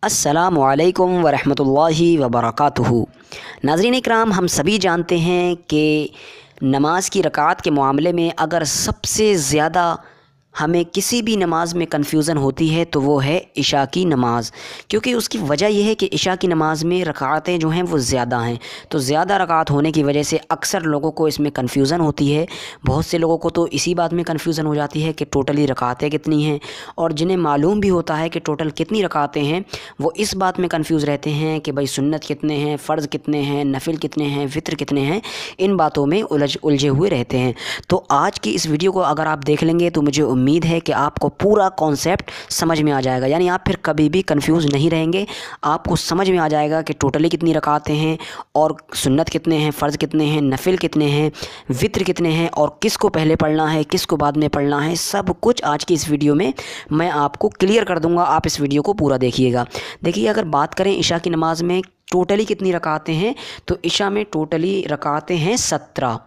अस्सलामु अलैकुम वरहमतुल्लाहि वबरकातुहू। नाज़रीन इकराम, हम सभी जानते हैं कि नमाज की रकात के मामले में अगर सबसे ज़्यादा हमें किसी भी नमाज में कन्फ्यूज़न होती है तो वो है इशा की नमाज़, क्योंकि उसकी वजह यह है कि इशा की नमाज़ में रकातें जो हैं वो ज़्यादा हैं। तो ज़्यादा रकात होने की वजह से अक्सर लोगों को इसमें कन्फ्यूज़न होती है। बहुत से लोगों को तो इसी बात में कन्फ्यूज़न हो जाती है कि टोटली रकातें कितनी हैं, और जिन्हें मालूम भी होता है कि टोटल कितनी रकातें हैं वो इस बात में कन्फ्यूज़ रहते हैं कि भाई सुन्नत कितने हैं, फ़र्ज़ कितने हैं, नफिल कितने हैं, वित्र कितने हैं। इन बातों में उलझे हुए रहते हैं। तो आज की इस वीडियो को अगर आप देख लेंगे तो मुझे उम्मीद है कि आपको पूरा कॉन्सेप्ट समझ में आ जाएगा, यानी आप फिर कभी भी कंफ्यूज नहीं रहेंगे। आपको समझ में आ जाएगा कि टोटली कितनी रकातें हैं और सुन्नत कितने हैं, फ़र्ज़ कितने हैं, नफिल कितने हैं, वित्र कितने हैं और किसको पहले पढ़ना है, किसको बाद में पढ़ना है। सब कुछ आज की इस वीडियो में मैं आपको क्लियर कर दूंगा। आप इस वीडियो को पूरा देखिएगा। देखिए, अगर बात करें इशा की नमाज़ में टोटली कितनी रकातें हैं, तो इशा में टोटली रकातें हैं 17।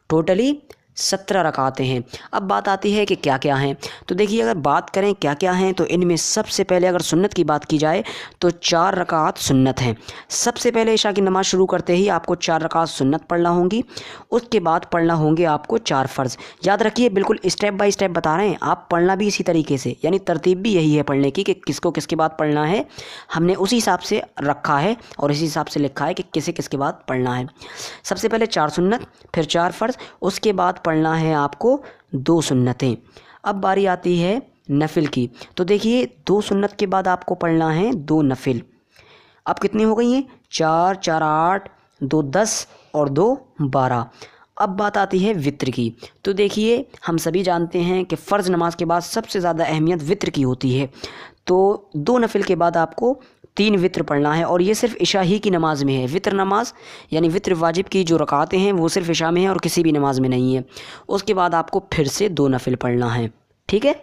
टोटली 17 रकातें हैं। अब बात आती है कि क्या क्या हैं। तो देखिए, अगर बात करें क्या क्या हैं तो इनमें सबसे पहले अगर सुन्नत की बात की जाए तो 4 रकात सुन्नत हैं। सबसे पहले इशा की नमाज़ शुरू करते ही आपको 4 रकात सुन्नत पढ़ना होंगी। उसके बाद पढ़ना होंगे आपको 4 फ़र्ज़। याद रखिए, बिल्कुल स्टेप बाय स्टेप बता रहे हैं, आप पढ़ना भी इसी तरीके से, यानी तरतीब भी यही है पढ़ने की कि किसको किसके बाद पढ़ना है। हमने उसी हिसाब से रखा है और इसी हिसाब से लिखा है कि किसे किसके बाद पढ़ना है। सबसे पहले 4 सुन्नत, फिर 4 फ़र्ज़, उसके बाद पढ़ना है आपको 2 सुन्नतें। अब बारी आती है नफिल की। तो देखिए, 2 सुन्नत के बाद आपको पढ़ना है 2 नफिल। अब कितनी हो गई हैं? 4 4 8, 2 10 और 2 12। अब बात आती है वित्र की। तो देखिए, हम सभी जानते हैं कि फ़र्ज़ नमाज के बाद सबसे ज़्यादा अहमियत वित्र की होती है। तो 2 नफिल के बाद आपको 3 वित्र पढ़ना है, और ये सिर्फ इशा ही की नमाज़ में है। वित्र नमाज यानी वित्र वाजिब की जो रकातें हैं वो सिर्फ इशा में है और किसी भी नमाज में नहीं है। उसके बाद आपको फिर से 2 नफिल पढ़ना है। ठीक है,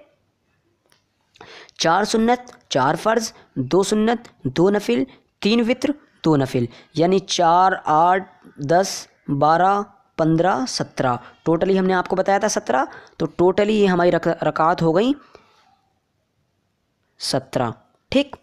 4 सुन्नत, 4 फ़र्ज़, 2 सुन्नत, 2 नफिल, 3 वित्र, 2 नफिल, यानी 4 8 10 12 15 17। टोटली हमने आपको बताया था 17। तो टोटली ये हमारी रकात हो गई 17। ठीक,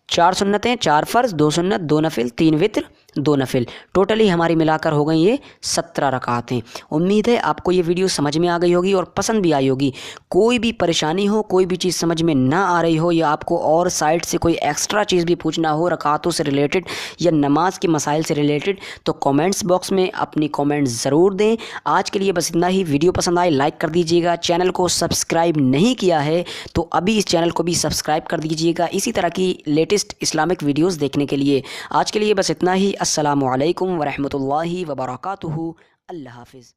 4 सुन्नतें, 4 फ़र्ज़, 2 सुन्नत, 2 नफिल, 3 वित्र, 2 नफिल, टोटली हमारी मिलाकर हो गई ये 17 रकातें। उम्मीद है आपको ये वीडियो समझ में आ गई होगी और पसंद भी आई होगी। कोई भी परेशानी हो, कोई भी चीज़ समझ में ना आ रही हो, या आपको और साइड से कोई एक्स्ट्रा चीज़ भी पूछना हो रकातों से रिलेटेड या नमाज के मसाइल से रिलेटेड, तो कमेंट्स बॉक्स में अपनी कमेंट्स ज़रूर दें। आज के लिए बस इतना ही। वीडियो पसंद आए लाइक कर दीजिएगा। चैनल को सब्सक्राइब नहीं किया है तो अभी इस चैनल को भी सब्सक्राइब कर दीजिएगा, इसी तरह की लेटेस्ट इस्लामिक वीडियोस देखने के लिए। आज के लिए बस इतना ही। अस्सलामु अलैकुम वरहमतुल्लाहि वबरकातुहू। अल्लाह हाफ़िज़।